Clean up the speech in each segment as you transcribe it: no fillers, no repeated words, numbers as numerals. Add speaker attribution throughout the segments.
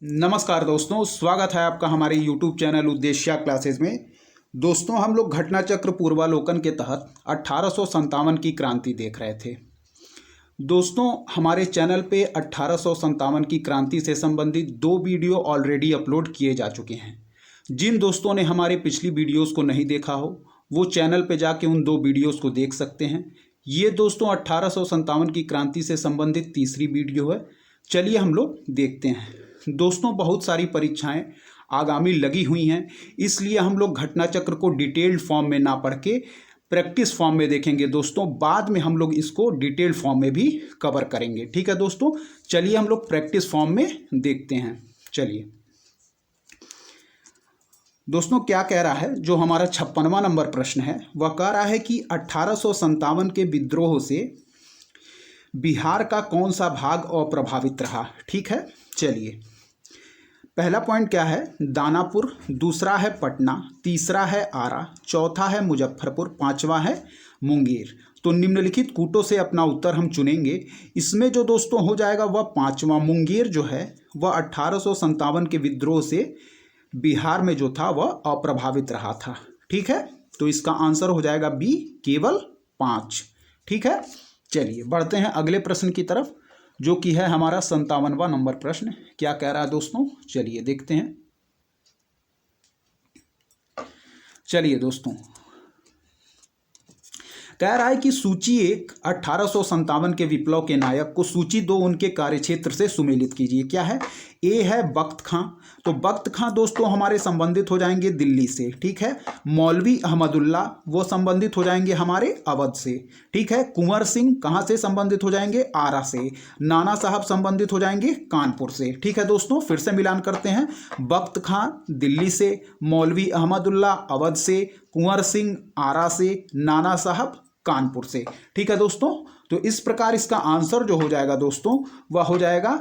Speaker 1: नमस्कार दोस्तों, स्वागत है आपका हमारे YouTube चैनल उद्देश्य क्लासेस में। दोस्तों, हम लोग घटना चक्र पूर्वालोकन के तहत 1857 की क्रांति देख रहे थे। दोस्तों, हमारे चैनल पे 1857 की क्रांति से संबंधित 2 वीडियो ऑलरेडी अपलोड किए जा चुके हैं। जिन दोस्तों ने हमारे पिछली वीडियोस को नहीं देखा हो वो चैनल पे जाके उन 2 वीडियोस को देख सकते हैं। ये दोस्तों 1857 की क्रांति से संबंधित तीसरी वीडियो है। चलिए हम लोग देखते हैं। दोस्तों, बहुत सारी परीक्षाएं आगामी लगी हुई हैं, इसलिए हम लोग घटना चक्र को डिटेल्ड फॉर्म में ना पढ़ के प्रैक्टिस फॉर्म में देखेंगे। दोस्तों, बाद में हम लोग इसको डिटेल्ड फॉर्म में भी कवर करेंगे। ठीक है दोस्तों, चलिए हम लोग प्रैक्टिस फॉर्म में देखते हैं। चलिए दोस्तों, क्या कह रहा है, जो हमारा 56वां नंबर प्रश्न है वह कह रहा है कि 1857 के विद्रोह से बिहार का कौन सा भाग अप्रभावित रहा। ठीक है, चलिए पहला पॉइंट क्या है, दानापुर, दूसरा है पटना, तीसरा है आरा, चौथा है मुजफ्फरपुर, पांचवा है मुंगेर। तो निम्नलिखित कूटों से अपना उत्तर हम चुनेंगे। इसमें जो दोस्तों हो जाएगा वह पांचवा मुंगेर जो है वह 1857 के विद्रोह से बिहार में जो था वह अप्रभावित रहा था। ठीक है, तो इसका आंसर हो जाएगा बी, केवल 5। ठीक है, चलिए बढ़ते हैं अगले प्रश्न की तरफ, जो कि है हमारा 57वां नंबर प्रश्न। क्या कह रहा है दोस्तों, चलिए देखते हैं। चलिए दोस्तों, कह रहा है कि सूची 1 1857 के विप्लव के नायक को सूची 2 उनके कार्यक्षेत्र से सुमेलित कीजिए। क्या है, ए है बख्त खां, तो बख्त खां दोस्तों हमारे संबंधित हो जाएंगे दिल्ली से। ठीक है, मौलवी अहमदुल्ला वो संबंधित हो जाएंगे हमारे अवध से। ठीक है, कुंवर सिंह कहाँ से संबंधित हो जाएंगे, आरा से। नाना साहब संबंधित हो जाएंगे कानपुर से। ठीक है दोस्तों, फिर से मिलान करते हैं। बख्त खां दिल्ली से, मौलवी अहमदुल्ला अवध से, कुंवर सिंह आरा से, नाना साहब कानपुर से। ठीक है दोस्तों, तो इस प्रकार इसका आंसर जो हो जाएगा दोस्तों वह हो जाएगा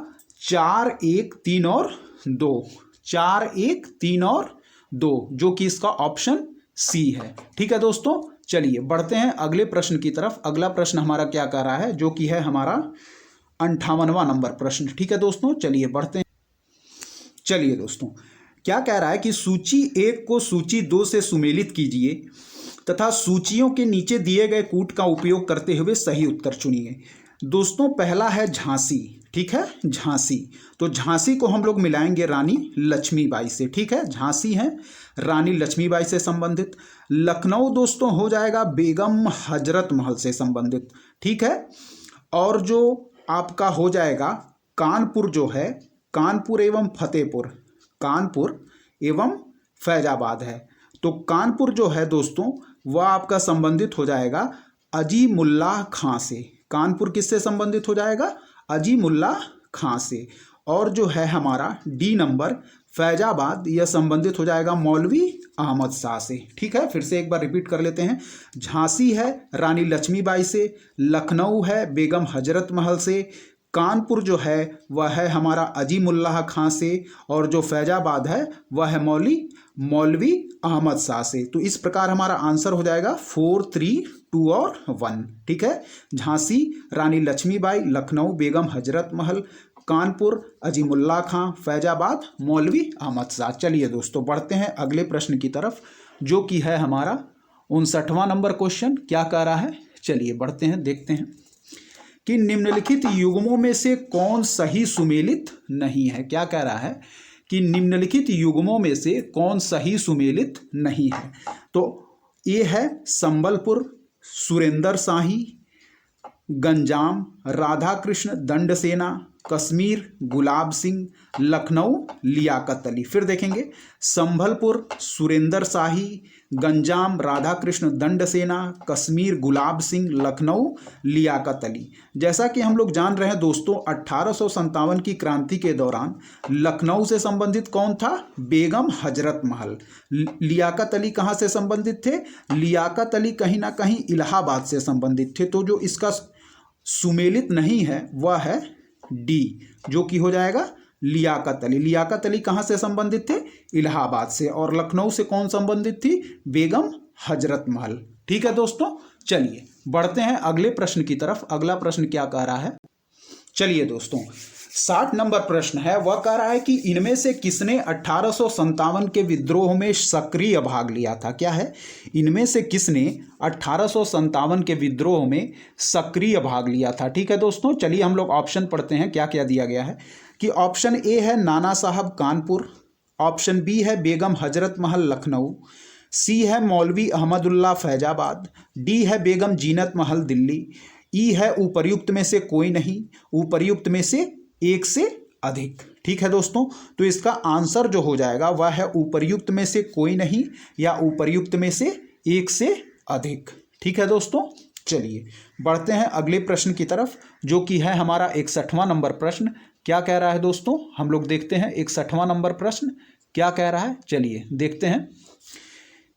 Speaker 1: 4, 1, 3 और 2। 4, 1, 3 और 2, जो कि इसका ऑप्शन सी है। ठीक है दोस्तों, चलिए बढ़ते हैं अगले प्रश्न की तरफ। अगला प्रश्न हमारा क्या कह रहा है, जो कि है हमारा 58वां नंबर प्रश्न। ठीक है दोस्तों, चलिए बढ़ते हैं। चलिए दोस्तों, क्या कह रहा है कि सूची 1 को सूची 2 से सुमेलित कीजिए तथा सूचियों के नीचे दिए गए कूट का उपयोग करते हुए सही उत्तर चुनिए। दोस्तों, पहला है झांसी। ठीक है, झांसी, तो झांसी को हम लोग मिलाएंगे रानी लक्ष्मीबाई से। ठीक है, झांसी है रानी लक्ष्मीबाई से संबंधित। लखनऊ दोस्तों हो जाएगा बेगम हजरत महल से संबंधित। ठीक है, और जो आपका हो जाएगा कानपुर जो है, कानपुर एवं फतेहपुर, कानपुर एवं फैजाबाद है। तो कानपुर जो है दोस्तों वह आपका संबंधित हो जाएगा अजीमुल्लाह खां से। कानपुर किससे संबंधित हो जाएगा, अजीमुल्लाह खां से। और जो है हमारा डी नंबर फैजाबाद, यह संबंधित हो जाएगा मौलवी अहमद शाह से। ठीक है, फिर से एक बार रिपीट कर लेते हैं। झांसी है रानी लक्ष्मीबाई से, लखनऊ है बेगम हजरत महल से, कानपुर जो है वह है हमारा अजीमुल्लाह खां से, और जो फैजाबाद है वह है मौलवी अहमद शाह से। तो इस प्रकार हमारा आंसर हो जाएगा 4, 3, 2 और 1। ठीक है, झांसी रानी लक्ष्मीबाई, लखनऊ बेगम हजरत महल, कानपुर अजीमुल्लाह खां, फैजाबाद मौलवी अहमद शाह। चलिए दोस्तों बढ़ते हैं अगले प्रश्न की तरफ, जो कि है हमारा 59वां नंबर क्वेश्चन। क्या कह रहा है, चलिए बढ़ते हैं, देखते हैं कि निम्नलिखित युग्मों में से कौन सही सुमेलित नहीं है। क्या कह रहा है कि निम्नलिखित युग्मों में से कौन सही सुमेलित नहीं है। तो ये है संबलपुर सुरेंद्र शाही, गंजाम राधाकृष्ण दंडसेना, कश्मीर गुलाब सिंह, लखनऊ लियाकत अली। फिर देखेंगे, संभलपुर सुरेंद्र शाही, गंजाम राधाकृष्ण दंडसेना, कश्मीर गुलाब सिंह, लखनऊ लियाकत अली। जैसा कि हम लोग जान रहे हैं दोस्तों, 1857 की क्रांति के दौरान लखनऊ से संबंधित कौन था, बेगम हजरत महल। लियाकत अली कहाँ से संबंधित थे, लियाकत अली कहीं ना कहीं इलाहाबाद से संबंधित थे। तो जो इसका सुमेलित नहीं है वह है डी, जो कि हो जाएगा लियाकत अली। लियाकत अली कहाँ से संबंधित थे, इलाहाबाद से। और लखनऊ से कौन संबंधित थी, बेगम हजरत महल। ठीक है दोस्तों, चलिए बढ़ते हैं अगले प्रश्न की तरफ। अगला प्रश्न क्या कह रहा है, चलिए दोस्तों, 60 नंबर प्रश्न है, वह कह रहा है कि इनमें से किसने 1857 के विद्रोह में सक्रिय भाग लिया था। क्या है, इनमें से किसने 1857 के विद्रोह में सक्रिय भाग लिया था। ठीक है दोस्तों, चलिए हम लोग ऑप्शन पढ़ते हैं क्या क्या दिया गया है। कि ऑप्शन ए है नाना साहब कानपुर, ऑप्शन बी है बेगम हजरत महल लखनऊ, सी है मौलवी अहमदुल्ला फैजाबाद, डी है बेगम जीनत महल दिल्ली, ई है उपर्युक्त में से कोई नहीं, उपर्युक्त में से एक से अधिक। ठीक है दोस्तों, तो इसका आंसर जो हो जाएगा वह है उपर्युक्त में से कोई नहीं या उपर्युक्त में से एक से अधिक। ठीक है दोस्तों, चलिए बढ़ते हैं अगले प्रश्न की तरफ, जो कि है हमारा 61वां नंबर प्रश्न। क्या कह रहा है दोस्तों, हम लोग देखते हैं 61वां नंबर प्रश्न क्या कह रहा है। चलिए देखते हैं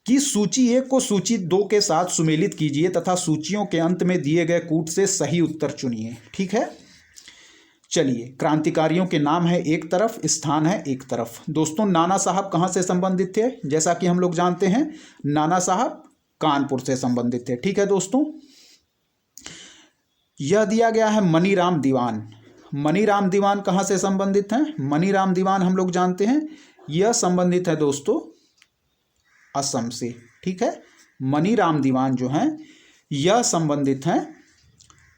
Speaker 1: कि सूची 1 को सूची 2 के साथ सुमेलित कीजिए तथा सूचियों के अंत में दिए गए कूट से सही उत्तर चुनिए। ठीक है, चलिए क्रांतिकारियों के नाम है एक तरफ, स्थान है एक तरफ। दोस्तों नाना साहब कहाँ से संबंधित थे, जैसा कि हम लोग जानते हैं नाना साहब कानपुर से संबंधित थे। ठीक है दोस्तों, यह दिया गया है मनीराम दीवान। मनीराम दीवान कहाँ से संबंधित हैं, मनीराम दीवान हम लोग जानते हैं यह संबंधित है दोस्तों असम से। ठीक है, मनीराम दीवान जो हैं यह संबंधित हैं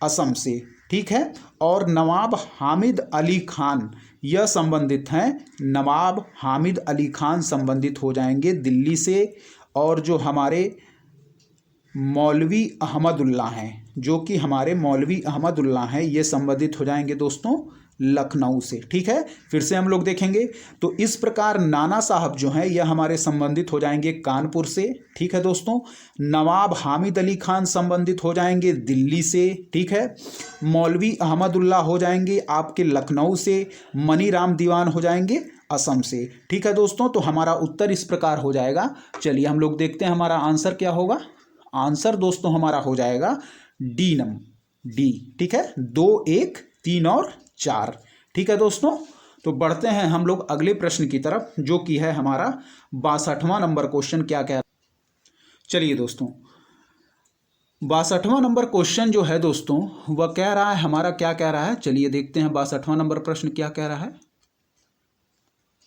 Speaker 1: असम से। ठीक है, और नवाब हामिद अली खान यह संबंधित हैं, नवाब हामिद अली खान संबंधित हो जाएंगे दिल्ली से। और जो हमारे मौलवी अहमदुल्ला हैं, जो कि हमारे मौलवी अहमदुल्ला हैं, ये संबंधित हो जाएंगे दोस्तों लखनऊ से। ठीक है, फिर से हम लोग देखेंगे तो इस प्रकार नाना साहब जो हैं यह हमारे संबंधित हो जाएंगे कानपुर से। ठीक है दोस्तों, नवाब हामिद अली खान संबंधित हो जाएंगे दिल्ली से। ठीक है, मौलवी अहमदुल्ला हो जाएंगे आपके लखनऊ से, मनीराम दीवान हो जाएंगे असम से। ठीक है दोस्तों, तो हमारा उत्तर इस प्रकार हो जाएगा। चलिए हम लोग देखते हैं हमारा आंसर क्या होगा। आंसर दोस्तों हमारा हो जाएगा डी नंबर डी। ठीक है, 2, 1, 3 और 4। ठीक है दोस्तों, तो बढ़ते हैं हम लोग अगले प्रश्न की तरफ, जो कि है हमारा 62वां नंबर क्वेश्चन। क्या कह, चलिए दोस्तों 62वां नंबर क्वेश्चन जो है दोस्तों वह कह रहा है हमारा, क्या कह रहा है, चलिए देखते हैं 62वां नंबर प्रश्न क्या कह रहा है।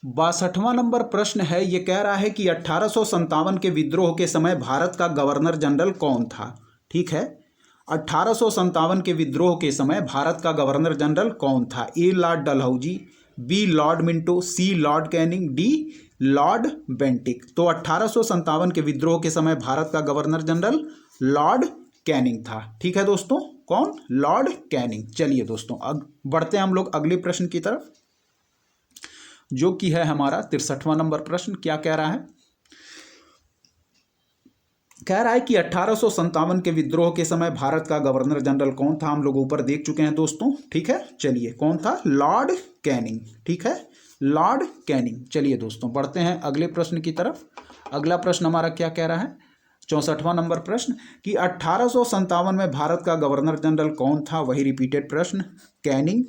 Speaker 1: 62वां नंबर प्रश्न है, ये कह रहा है कि 1857 के विद्रोह के समय भारत का गवर्नर जनरल कौन था। ठीक है, 1857 के विद्रोह के समय भारत का गवर्नर जनरल कौन था। A Lord Dalhousie, B Lord Minto, C Lord Canning, D Lord Bentinck. तो 1857 के विद्रोह के समय भारत का गवर्नर जनरल लॉर्ड कैनिंग था। ठीक है दोस्तों, कौन, लॉर्ड कैनिंग। चलिए दोस्तों अब बढ़ते हैं हम लोग अगले प्रश्न की तरफ, जो कि है हमारा 63वां नंबर प्रश्न। क्या कह रहा है, कह रहा है कि 1857 के विद्रोह के समय भारत का गवर्नर जनरल कौन था। हम लोग ऊपर देख चुके हैं दोस्तों। ठीक है, चलिए कौन था, लॉर्ड कैनिंग। ठीक है, लॉर्ड कैनिंग। चलिए दोस्तों बढ़ते हैं अगले प्रश्न की तरफ। अगला प्रश्न हमारा क्या कह रहा है, 64वां नंबर प्रश्न, कि 1857 में भारत का गवर्नर जनरल कौन था। वही रिपीटेड प्रश्न, कैनिंग।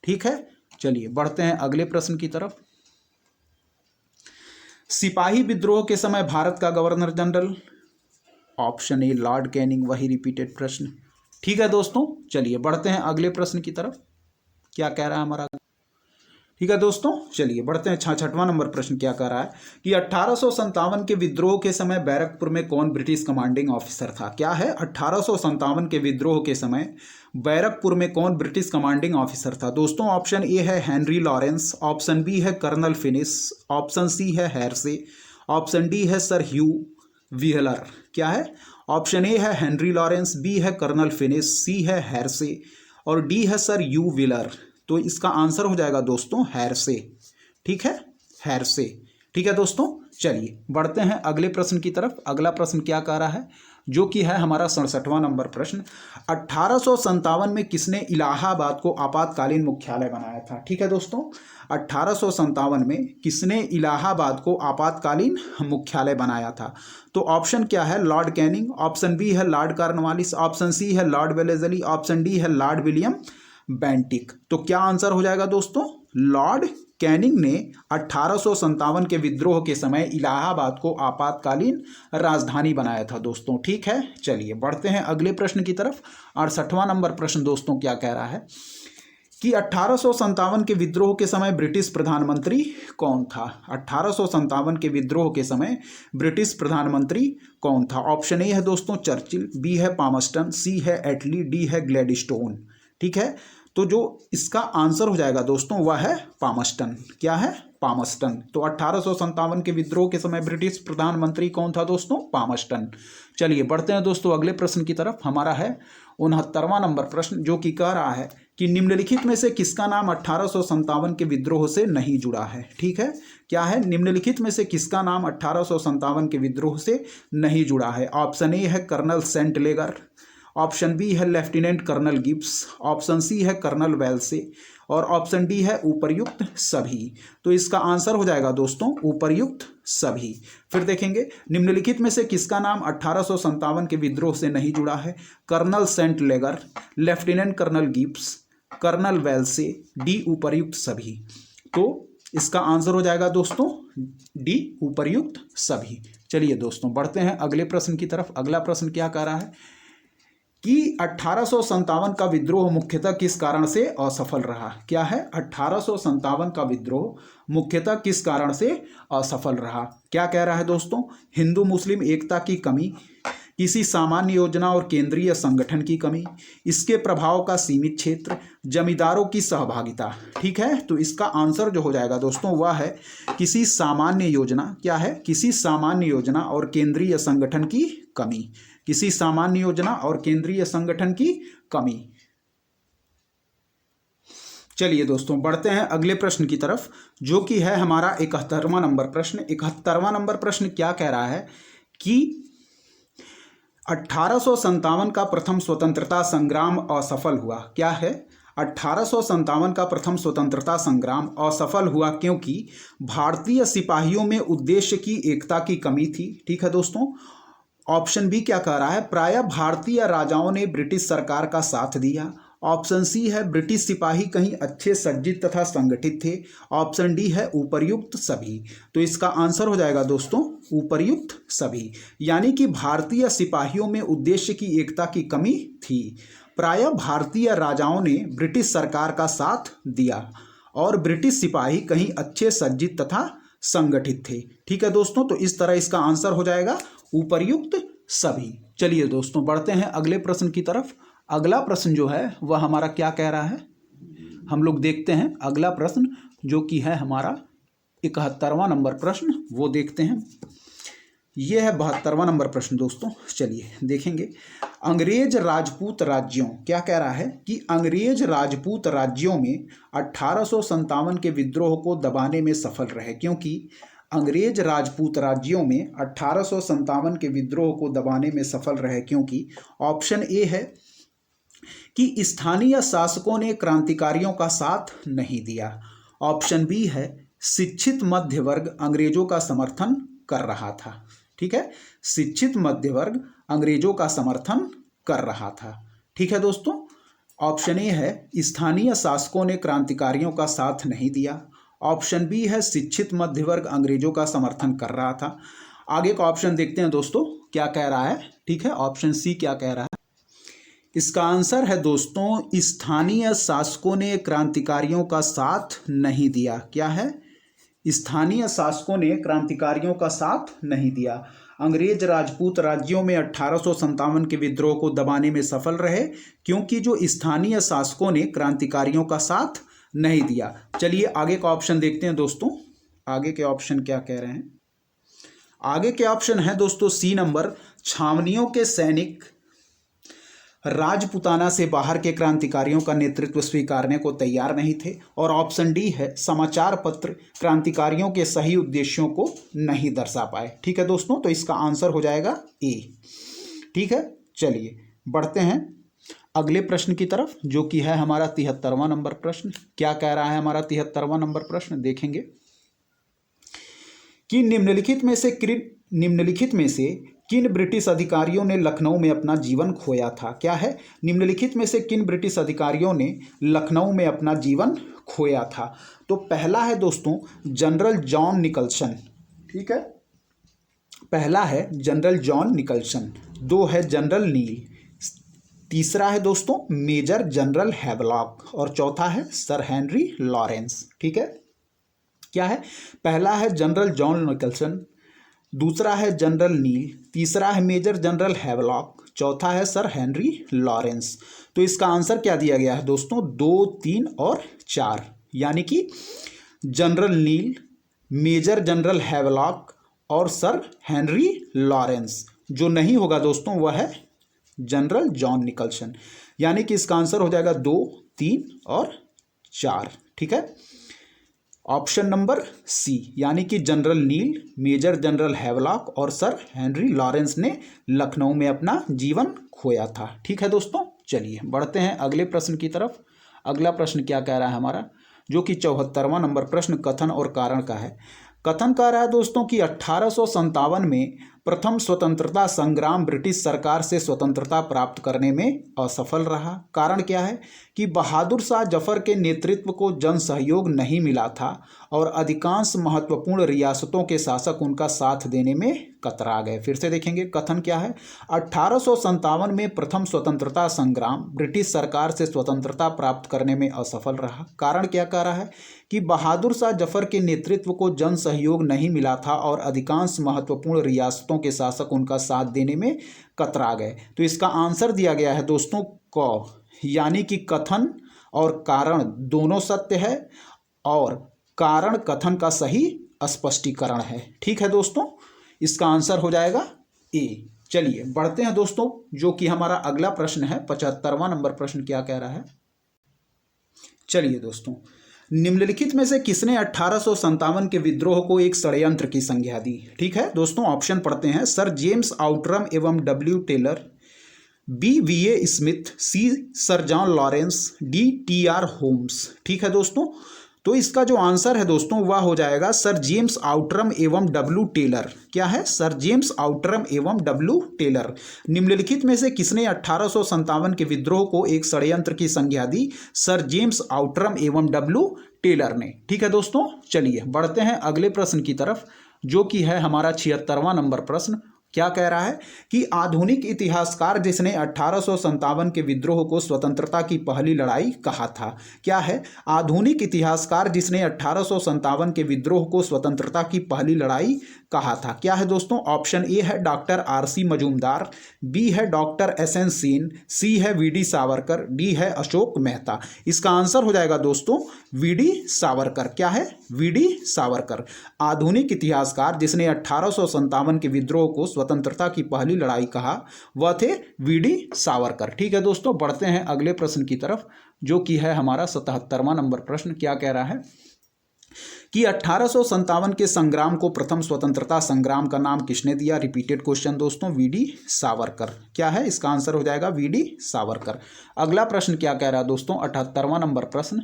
Speaker 1: ठीक है, चलिए बढ़ते हैं अगले प्रश्न की तरफ। सिपाही विद्रोह के समय भारत का governor general, option A Lord Canning. वही रिपीटेड प्रश्न। ठीक है दोस्तों, चलिए बढ़ते हैं अगले प्रश्न की तरफ। क्या कह रहा है हमारा, ठीक है दोस्तों, चलिए बढ़ते हैं 66वां नंबर प्रश्न। क्या कह रहा है कि 1857 के विद्रोह के समय बैरकपुर में कौन ब्रिटिश कमांडिंग ऑफिसर था। क्या है, 1857 के विद्रोह के समय बैरकपुर में कौन ब्रिटिश कमांडिंग ऑफिसर था। दोस्तों ऑप्शन ए है हेनरी लॉरेंस, ऑप्शन बी है कर्नल फिनिस, ऑप्शन सी है हैरसे, ऑप्शन डी है सर ह्यू व्हीलर। क्या है, ऑप्शन ए है हेनरी लॉरेंस, बी है कर्नल फिनिस, सी है हैरसे और डी है सर ह्यू व्हीलर। तो इसका आंसर हो जाएगा दोस्तों हैरसे। ठीक है, हैरसे। ठीक है दोस्तों, चलिए बढ़ते हैं अगले प्रश्न की तरफ। अगला प्रश्न क्या कह रहा है, जो कि है हमारा 67वां नंबर प्रश्न। 1857 में किसने इलाहाबाद को आपातकालीन मुख्यालय बनाया था। ठीक है दोस्तों, 1857 में किसने इलाहाबाद को आपातकालीन मुख्यालय बनाया था। तो ऑप्शन क्या है, लॉर्ड कैनिंग, ऑप्शन बी है लॉर्ड कॉर्नवालिस, ऑप्शन सी है लॉर्ड वेलेजली, ऑप्शन डी है लॉर्ड विलियम बेंटिक। तो क्या आंसर हो जाएगा दोस्तों, लॉर्ड कैनिंग ने 1857 के विद्रोह के समय इलाहाबाद को आपातकालीन राजधानी बनाया था दोस्तों। ठीक है, चलिए बढ़ते हैं अगले प्रश्न की तरफ। 68वां नंबर प्रश्न दोस्तों क्या कह रहा है कि 1857 के विद्रोह के समय ब्रिटिश प्रधानमंत्री कौन था? 1857 के विद्रोह के समय ब्रिटिश प्रधानमंत्री कौन था? ऑप्शन ए है दोस्तों चर्चिल, बी है पामस्टन, सी है एटली, डी है ग्लैडस्टोन। ठीक है, तो जो इसका आंसर हो जाएगा दोस्तों वह है पामस्टन। क्या है? पामस्टन। तो 1857 के विद्रोह के समय ब्रिटिश प्रधानमंत्री कौन था दोस्तों? पामस्टन। चलिए बढ़ते हैं दोस्तों अगले प्रश्न की तरफ। हमारा है 69वां नंबर प्रश्न, जो कि कह रहा है कि निम्नलिखित में से किसका नाम 1857 के विद्रोह से नहीं जुड़ा है? ठीक है, क्या है? निम्नलिखित में से किसका नाम 1857 के विद्रोह से नहीं जुड़ा है? ऑप्शन ए है colonel Saint Leger, option B है lieutenant colonel Gibbs, option C है कर्नल वेल्से और ऑप्शन डी है उपर्युक्त सभी। तो इसका आंसर हो जाएगा दोस्तों उपर्युक्त सभी। फिर देखेंगे निम्नलिखित में से किसका नाम 1857 के विद्रोह से नहीं जुड़ा है? Colonel Saint Leger, Lieutenant colonel Gibbs, Colonel Wellesley, D उपर्युक्त सभी। तो इसका आंसर हो जाएगा दोस्तों डी उपर्युक्त सभी। चलिए दोस्तों बढ़ते हैं अगले प्रश्न की तरफ। अगला प्रश्न क्या कह रहा है कि 1857 का विद्रोह मुख्यतः किस कारण से असफल रहा? क्या है? 1857 का विद्रोह मुख्यतः किस कारण से असफल रहा? क्या कह रहा है दोस्तों? हिंदू मुस्लिम एकता की कमी, किसी सामान्य योजना और केंद्रीय संगठन की कमी, इसके प्रभाव का सीमित क्षेत्र, जमींदारों की सहभागिता। ठीक है, तो इसका आंसर जो हो जाएगा दोस्तों वह है किसी सामान्य योजना। क्या है? किसी सामान्य योजना और केंद्रीय संगठन की कमी। किसी सामान्य योजना और केंद्रीय संगठन की कमी। चलिए दोस्तों बढ़ते हैं अगले प्रश्न की तरफ, जो कि है हमारा 71वां नंबर प्रश्न। 71वां नंबर प्रश्न क्या कह रहा है कि 1857 का प्रथम स्वतंत्रता संग्राम असफल हुआ। क्या है? 1857 का प्रथम स्वतंत्रता संग्राम असफल हुआ क्योंकि भारतीय सिपाहियों में उद्देश्य की एकता की कमी थी। ठीक है दोस्तों। ऑप्शन बी क्या कह रहा है? प्रायः भारतीय राजाओं ने ब्रिटिश सरकार का साथ दिया। ऑप्शन सी है ब्रिटिश सिपाही कहीं अच्छे सज्जित तथा संगठित थे। ऑप्शन डी है उपर्युक्त सभी। तो इसका आंसर हो जाएगा दोस्तों उपर्युक्त सभी, यानी कि भारतीय सिपाहियों में उद्देश्य की एकता की कमी थी। प्रायः भारतीय राजाओं ने ब्रिटिश सरकार का साथ दिया और ब्रिटिश सिपाही कहीं अच्छे सज्जित तथा संगठित थे। ठीक है दोस्तों, तो इस तरह इसका आंसर हो जाएगा उपर्युक्त सभी। चलिए दोस्तों बढ़ते हैं अगले प्रश्न की तरफ। अगला प्रश्न जो है वह हमारा क्या कह रहा है, हम लोग देखते हैं अगला प्रश्न, जो कि है हमारा 71वां नंबर प्रश्न, वो देखते हैं। ये है 72वां नंबर प्रश्न दोस्तों। चलिए देखेंगे। अंग्रेज राजपूत राज्यों, क्या कह रहा है कि अंग्रेज राजपूत राज्यों में 1857 के विद्रोह को दबाने में सफल रहे, क्योंकि अंग्रेज राजपूत राज्यों में 1857 के विद्रोह को दबाने में सफल रहे क्योंकि ऑप्शन ए है कि स्थानीय शासकों ने क्रांतिकारियों का साथ नहीं दिया। ऑप्शन बी है शिक्षित मध्य वर्ग अंग्रेजों का समर्थन कर रहा था। ठीक है, शिक्षित मध्य वर्ग अंग्रेजों का समर्थन कर रहा था। ठीक है दोस्तों। ऑप्शन ए है स्थानीय शासकों ने क्रांतिकारियों का साथ नहीं दिया। ऑप्शन बी है शिक्षित मध्य वर्ग अंग्रेजों का समर्थन कर रहा था। आगे का ऑप्शन देखते हैं दोस्तों क्या कह रहा है। ठीक है, ऑप्शन सी क्या कह रहा है? इसका आंसर है दोस्तों स्थानीय शासकों ने क्रांतिकारियों का साथ नहीं दिया। क्या है? स्थानीय शासकों ने क्रांतिकारियों का साथ नहीं दिया। अंग्रेज राजपूत राज्यों में 1857 के विद्रोह को दबाने में सफल रहे क्योंकि जो स्थानीय शासकों ने क्रांतिकारियों का साथ नहीं दिया। चलिए आगे का ऑप्शन देखते हैं दोस्तों। आगे के ऑप्शन क्या कह रहे हैं? आगे के ऑप्शन है दोस्तों सी नंबर, छावनियों के सैनिक राजपुताना से बाहर के क्रांतिकारियों का नेतृत्व स्वीकारने को तैयार नहीं थे। और ऑप्शन डी है समाचार पत्र क्रांतिकारियों के सही उद्देश्यों को नहीं दर्शा पाए। ठीक है दोस्तों, तो इसका आंसर हो जाएगा ए। ठीक है, चलिए बढ़ते हैं अगले प्रश्न की तरफ, जो कि है हमारा 73वां नंबर प्रश्न। क्या कह रहा है हमारा 73वां नंबर प्रश्न? देखेंगे कि निम्नलिखित में से किन ब्रिटिश अधिकारियों ने लखनऊ में अपना जीवन खोया था? क्या है? निम्नलिखित में से किन ब्रिटिश अधिकारियों ने लखनऊ में अपना जीवन खोया था? तो पहला है दोस्तों जनरल जॉन निकल्सन। ठीक है, पहला है जनरल जॉन निकल्सन। दो है जनरल नील। तीसरा है दोस्तों मेजर जनरल हैवलॉक और चौथा है सर हेनरी लॉरेंस। ठीक है, क्या है? पहला है जनरल जॉन निकल्सन, दूसरा है जनरल नील, तीसरा है मेजर जनरल हैवलॉक, चौथा है सर हेनरी लॉरेंस। तो इसका आंसर क्या दिया गया है दोस्तों? 2, 3 और 4, यानी कि जनरल नील, मेजर जनरल हैवलॉक और सर हेनरी लॉरेंस। जो नहीं होगा दोस्तों वह है जनरल जॉन निकल्सन, यानी कि इसका आंसर हो जाएगा 2, 3 और 4। ठीक है, ऑप्शन नंबर सी, यानी कि जनरल नील, मेजर जनरल हैवलॉक और सर हेनरी लॉरेंस ने लखनऊ में अपना जीवन खोया था। ठीक है दोस्तों, चलिए बढ़ते हैं अगले प्रश्न की तरफ। अगला प्रश्न क्या कह रहा है हमारा, जो कि 74वां नंबर प्रश्न कथन और कारण का है। कथन कह रहा है दोस्तों कि 1857 में प्रथम स्वतंत्रता संग्राम ब्रिटिश सरकार से स्वतंत्रता प्राप्त करने में असफल रहा। कारण क्या है? कि बहादुर शाह जफर के नेतृत्व को जन सहयोग नहीं मिला था और अधिकांश महत्वपूर्ण रियासतों के शासक उनका साथ देने में कतरा गए। फिर से देखेंगे कथन क्या है। 1857 में प्रथम स्वतंत्रता संग्राम ब्रिटिश सरकार से स्वतंत्रता प्राप्त करने में असफल रहा। कारण क्या कह रहा है? कि बहादुर शाह जफर के नेतृत्व को जन सहयोग नहीं मिला था और अधिकांश महत्वपूर्ण रियासतों के शासक उनका साथ देने में कतरा गए। तो इसका आंसर दिया गया है दोस्तों क, यानी कि कथन और कारण दोनों सत्य है और कारण कथन का सही स्पष्टीकरण है। ठीक है दोस्तों, इसका आंसर हो जाएगा ए। चलिए बढ़ते हैं दोस्तों, जो कि हमारा अगला प्रश्न है 75वां नंबर प्रश्न क्या कह रहा है। चलिए दोस्तों, निम्नलिखित में से किसने 1857 के विद्रोह को एक षड्यंत्र की संज्ञा दी? ठीक है दोस्तों, ऑप्शन पढ़ते हैं। सर जेम्स आउटरम एवं W Taylor, B V A Smith, C Sir John Lawrence, D T R Holmes. ठीक है दोस्तों, तो इसका जो आंसर है दोस्तों वह हो जाएगा सर जेम्स आउटरम एवं डब्ल्यू टेलर। क्या है? सर जेम्स आउटरम एवं डब्ल्यू टेलर। निम्नलिखित में से किसने 1857 के विद्रोह को एक षड्यंत्र की संज्ञा दी? सर जेम्स आउटरम एवं डब्ल्यू टेलर ने। ठीक है दोस्तों, चलिए बढ़ते हैं अगले प्रश्न की तरफ, जो कि है हमारा 76वां नंबर प्रश्न। क्या कह रहा है कि आधुनिक इतिहासकार जिसने 1857 के विद्रोह को स्वतंत्रता की पहली लड़ाई कहा था। क्या है? आधुनिक इतिहासकार जिसने 1857 के विद्रोह को स्वतंत्रता की पहली लड़ाई कहा था। क्या है दोस्तों? ऑप्शन ए है डॉक्टर आरसी मजूमदार, बी है डॉक्टर एसएन सेन, सी है वीडी सावरकर, डी है अशोक मेहता। इसका आंसर हो जाएगा दोस्तों वीडी सावरकर। क्या है? वीडी सावरकर। आधुनिक इतिहासकार जिसने 1857 के विद्रोह को स्वतंत्रता की पहली लड़ाई कहा वह थे वीडी सावरकर। ठीक है दोस्तों, बढ़ते हैं अगले प्रश्न की तरफ, जो कि है हमारा 77वां नंबर प्रश्न। क्या कह रहा है कि 1857 के संग्राम को प्रथम स्वतंत्रता संग्राम का नाम किसने दिया? रिपीटेड क्वेश्चन दोस्तों, वीडी सावरकर। क्या है? इसका आंसर हो जाएगा वीडी सावरकर। अगला प्रश्न क्या कह रहा है दोस्तों, 78वां नंबर प्रश्न,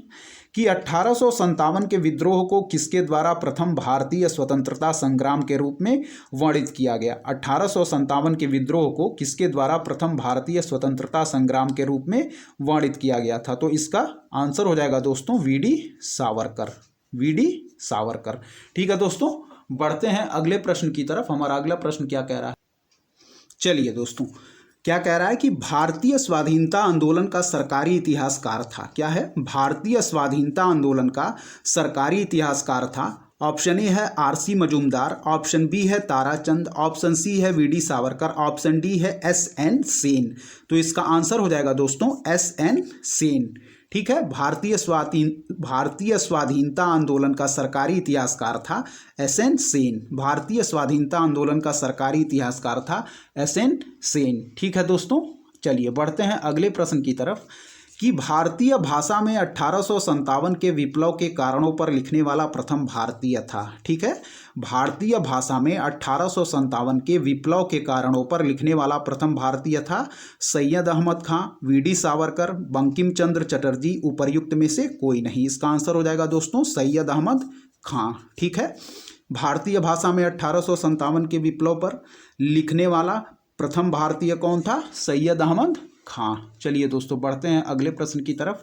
Speaker 1: कि 1857 के विद्रोह को किसके द्वारा प्रथम भारतीय स्वतंत्रता संग्राम के रूप में वर्णित किया गया? 1857 के विद्रोह को किसके द्वारा प्रथम भारतीय स्वतंत्रता संग्राम के रूप में वर्णित किया गया था? तो इसका आंसर हो जाएगा दोस्तों वीडी सावरकर। वीडी सावरकर। ठीक है दोस्तों, बढ़ते हैं अगले प्रश्न की तरफ। हमारा अगला प्रश्न क्या कह रहा है? चलिए दोस्तों, क्या कह रहा है कि भारतीय स्वाधीनता आंदोलन का सरकारी इतिहासकार था। क्या है? भारतीय स्वाधीनता आंदोलन का सरकारी इतिहासकार था। ऑप्शन ए है आरसी मजूमदार, ऑप्शन बी है ताराचंद, ऑप्शन सी है वीडी सावरकर, ऑप्शन डी है एसएन सेन। तो इसका आंसर हो जाएगा दोस्तों एसएन सेन। ठीक है, भारतीय स्वाधीनता आंदोलन का सरकारी इतिहासकार था एसएन सेन। भारतीय स्वाधीनता आंदोलन का सरकारी इतिहासकार था एसएन सेन। ठीक है दोस्तों, चलिए बढ़ते हैं अगले प्रश्न की तरफ, कि भारतीय भाषा में 1857 के विप्लव के कारणों पर लिखने वाला प्रथम भारतीय था। ठीक है, भारतीय भाषा में 1857 के विप्लव के कारणों पर लिखने वाला प्रथम भारतीय था सैयद अहमद खां, वीडी सावरकर, बंकिम चंद्र चटर्जी, उपर्युक्त में से कोई नहीं। इसका आंसर हो जाएगा दोस्तों सैयद अहमद खां। ठीक है, भारतीय भाषा में 1857 के विप्लव पर लिखने वाला प्रथम भारतीय कौन था? सैयद अहमद खां। चलिए दोस्तों, बढ़ते हैं अगले प्रश्न की तरफ।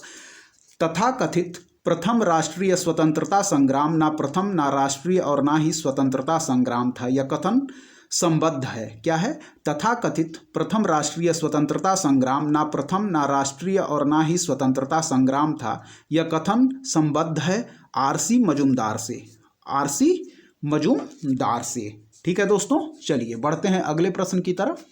Speaker 1: तथाकथित प्रथम राष्ट्रीय स्वतंत्रता संग्राम ना प्रथम, ना राष्ट्रीय और ना ही स्वतंत्रता संग्राम था। यह कथन संबद्ध है। क्या है? तथाकथित प्रथम राष्ट्रीय स्वतंत्रता संग्राम ना प्रथम, ना राष्ट्रीय और ना ही स्वतंत्रता संग्राम था। यह कथन संबद्ध है आरसी मजूमदार से, आरसी मजूमदार से। ठीक है दोस्तों, चलिए बढ़ते हैं अगले प्रश्न की तरफ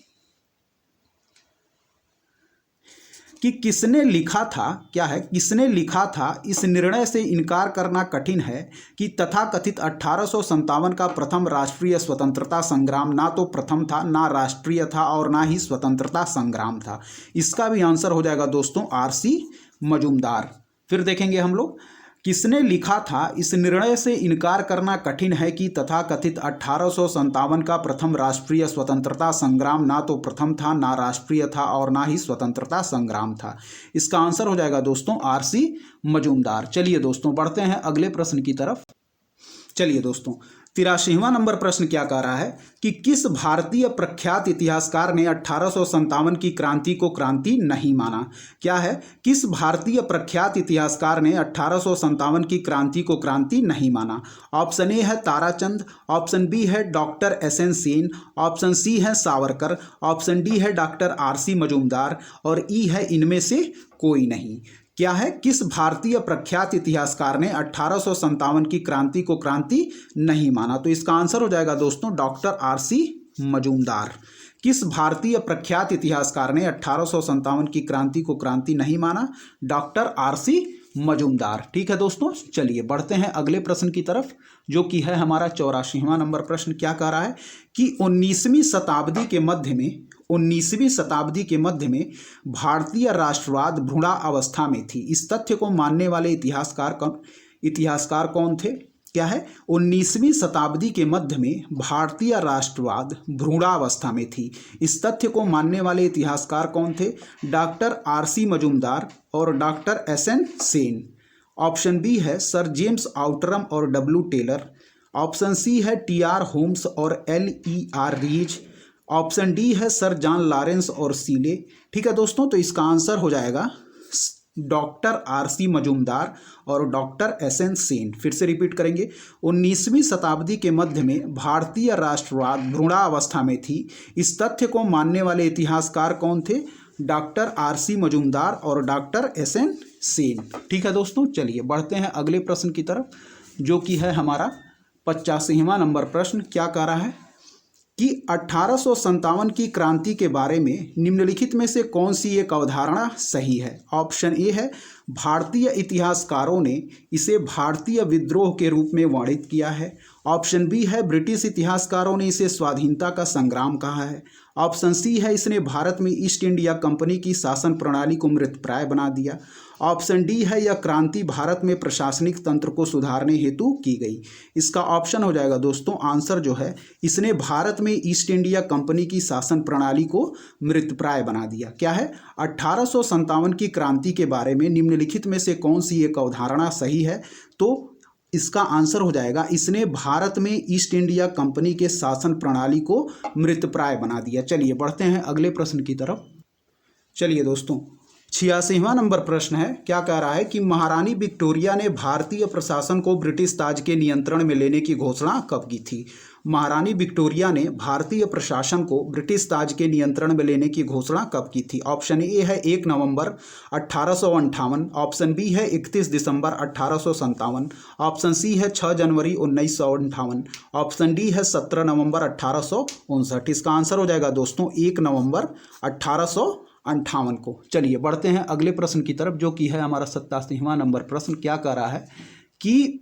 Speaker 1: कि किसने लिखा था, क्या है, किसने लिखा था इस निर्णय से इनकार करना कठिन है कि तथाकथित 1857 का प्रथम राष्ट्रीय स्वतंत्रता संग्राम ना तो प्रथम था, ना राष्ट्रीय था और ना ही स्वतंत्रता संग्राम था। इसका भी आंसर हो जाएगा दोस्तों आरसी मजूमदार। फिर देखेंगे हम लोग, किसने लिखा था इस निर्णय से इनकार करना कठिन है कि तथाकथित 1857 का प्रथम राष्ट्रीय स्वतंत्रता संग्राम ना तो प्रथम था, ना राष्ट्रीय था और ना ही स्वतंत्रता संग्राम था। इसका आंसर हो जाएगा दोस्तों आरसी मजूमदार। चलिए दोस्तों बढ़ते हैं अगले प्रश्न की तरफ। चलिए दोस्तों 83वां नंबर प्रश्न क्या कह रहा है कि किस भारतीय प्रख्यात इतिहासकार ने 1857 की क्रांति को क्रांति नहीं माना। क्या है? किस भारतीय प्रख्यात इतिहासकार ने 1857 की क्रांति को क्रांति नहीं माना। ऑप्शन ए है ताराचंद, ऑप्शन बी है doctor SN Sen, option C है सावरकर, ऑप्शन डी है डॉक्टर आरसी मजूमदार और ई है इनमें से कोई नहीं। क्या है? किस भारतीय प्रख्यात इतिहासकार ने 1857 की क्रांति को क्रांति नहीं माना। तो इसका आंसर हो जाएगा दोस्तों डॉक्टर आरसी मजूमदार। किस भारतीय प्रख्यात इतिहासकार ने 1857 की क्रांति को क्रांति नहीं माना? Doctor RC Majumdar. ठीक है दोस्तों, चलिए बढ़ते हैं अगले प्रश्न की तरफ जो कि है हमारा 84वां नंबर प्रश्न। क्या कह रहा है कि 19वीं शताब्दी के मध्य में भारतीय राष्ट्रवाद भ्रूणावस्था में थी। इस तथ्य को मानने वाले इतिहासकार कौन थे। क्या है? 19वीं शताब्दी के मध्य में भारतीय राष्ट्रवाद भ्रूणावस्था में थी। इस तथ्य को मानने वाले इतिहासकार कौन थे? डॉक्टर आरसी मजूमदार और doctor SN Sen. Option B है सर जेम्स आउटरम और डब्ल्यू टेलर, ऑप्शन सी है टीआर होम्स और एलईआर रीज, ऑप्शन डी है सर जॉन लॉरेंस और सीले। ठीक है दोस्तों, तो इसका आंसर हो जाएगा डॉक्टर आरसी मजूमदार और डॉक्टर एसएन सेन। फिर से रिपीट करेंगे, 19वीं शताब्दी के मध्य में भारतीय राष्ट्रवाद भ्रूणावस्था में थी। इस तथ्य को मानने वाले इतिहासकार कौन थे? डॉक्टर आरसी मजूमदार और डॉक्टर एसएन सेन। ठीक है दोस्तों, चलिए बढ़ते हैं अगले प्रश्न की तरफ जो कि है हमारा 85वां नंबर प्रश्न। क्या कह रहा है कि 1857 की क्रांति के बारे में निम्नलिखित में से कौन सी एक अवधारणा सही है। ऑप्शन ए है भारतीय इतिहासकारों ने इसे भारतीय विद्रोह के रूप में वर्णित किया है, ऑप्शन बी है ब्रिटिश इतिहासकारों ने इसे स्वाधीनता का संग्राम कहा है, ऑप्शन सी है इसने भारत में ईस्ट इंडिया कंपनी की शासन प्रणाली को मृतप्राय बना दिया, ऑप्शन डी है यह क्रांति भारत में प्रशासनिक तंत्र को सुधारने हेतु की गई। इसका ऑप्शन हो जाएगा दोस्तों आंसर जो है इसने भारत में ईस्ट इंडिया कंपनी की शासन प्रणाली को मृतप्राय बना दिया। क्या है? 1857 की क्रांति के बारे में निम्नलिखित में से कौन सी एक अवधारणा सही है। तो इसका आंसर हो जाएगा इसने भारत में ईस्ट इंडिया कंपनी के शासन प्रणाली को मृतप्राय बना दिया। चलिए बढ़ते हैं अगले प्रश्न की तरफ। चलिए दोस्तों 86वां नंबर प्रश्न है। क्या कह रहा है कि महारानी विक्टोरिया ने भारतीय प्रशासन को ब्रिटिश ताज के नियंत्रण में लेने की घोषणा कब की थी। महारानी विक्टोरिया ने भारतीय प्रशासन को ब्रिटिश ताज के नियंत्रण में लेने की घोषणा कब की थी। ऑप्शन ए है 1 नवंबर 1858, ऑप्शन बी है 31 दिसंबर 1857, ऑप्शन सी है 6 जनवरी 1958, ऑप्शन डी है 17 नवंबर 1859। इसका आंसर हो जाएगा दोस्तों 1 नवंबर 1858 को। चलिए बढ़ते हैं अगले प्रश्न की तरफ जो कि है हमारा 87वां नंबर प्रश्न। क्या कह रहा है कि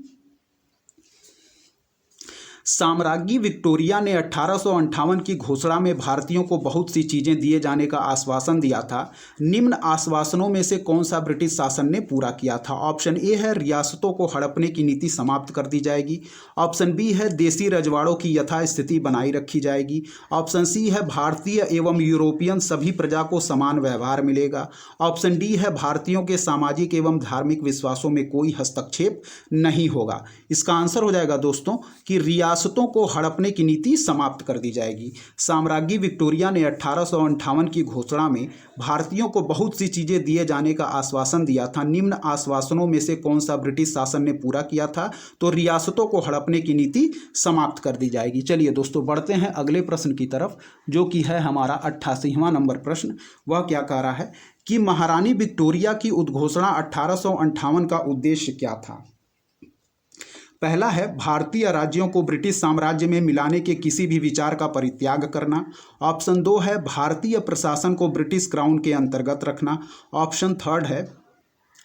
Speaker 1: साम्राज्ञी विक्टोरिया ने 1858 की घोषणा में भारतीयों को बहुत सी चीज़ें दिए जाने का आश्वासन दिया था। निम्न आश्वासनों में से कौन सा ब्रिटिश शासन ने पूरा किया था। ऑप्शन ए है रियासतों को हड़पने की नीति समाप्त कर दी जाएगी, ऑप्शन बी है देसी रजवाड़ों की यथास्थिति बनाई रखी जाएगी, ऑप्शन सी है भारतीय एवं यूरोपियन सभी प्रजा को समान व्यवहार मिलेगा, ऑप्शन डी है भारतीयों के सामाजिक एवं धार्मिक विश्वासों में कोई हस्तक्षेप नहीं होगा। इसका आंसर हो जाएगा दोस्तों कि रियासतों रियासतों को हड़पने की नीति समाप्त कर दी जाएगी। साम्राज्ञी विक्टोरिया ने 1858 की घोषणा में भारतीयों को बहुत सी चीज़ें दिए जाने का आश्वासन दिया था। निम्न आश्वासनों में से कौन सा ब्रिटिश शासन ने पूरा किया था? तो रियासतों को हड़पने की नीति समाप्त कर दी जाएगी। चलिए दोस्तों बढ़ते हैं अगले प्रश्न की तरफ, जो कि है हमारा 88वां नंबर प्रश्न। वह क्या कह रहा है कि महारानी विक्टोरिया की उद्घोषणा 1858 का उद्देश्य क्या था? पहला है भारतीय राज्यों को ब्रिटिश साम्राज्य में मिलाने के किसी भी विचार का परित्याग करना। ऑप्शन 2 है भारतीय प्रशासन को ब्रिटिश क्राउन के अंतर्गत रखना। ऑप्शन 3 है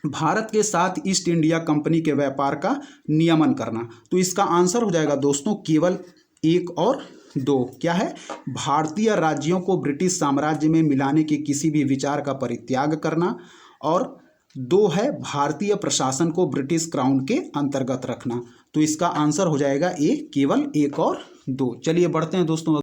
Speaker 1: भारत के साथ ईस्ट इंडिया कंपनी के व्यापार का नियमन करना। तो इसका आंसर हो जाएगा दोस्तों केवल 1 और 2। क्या है? भारतीय राज्यों को ब्रिटिश साम्राज्य में मिलाने के किसी भी विचार का परित्याग करना, और 2 है भारतीय प्रशासन को ब्रिटिश क्राउन के अंतर्गत रखना। तो इसका आंसर हो जाएगा केवल 1 और 2। चलिए बढ़ते हैं दोस्तों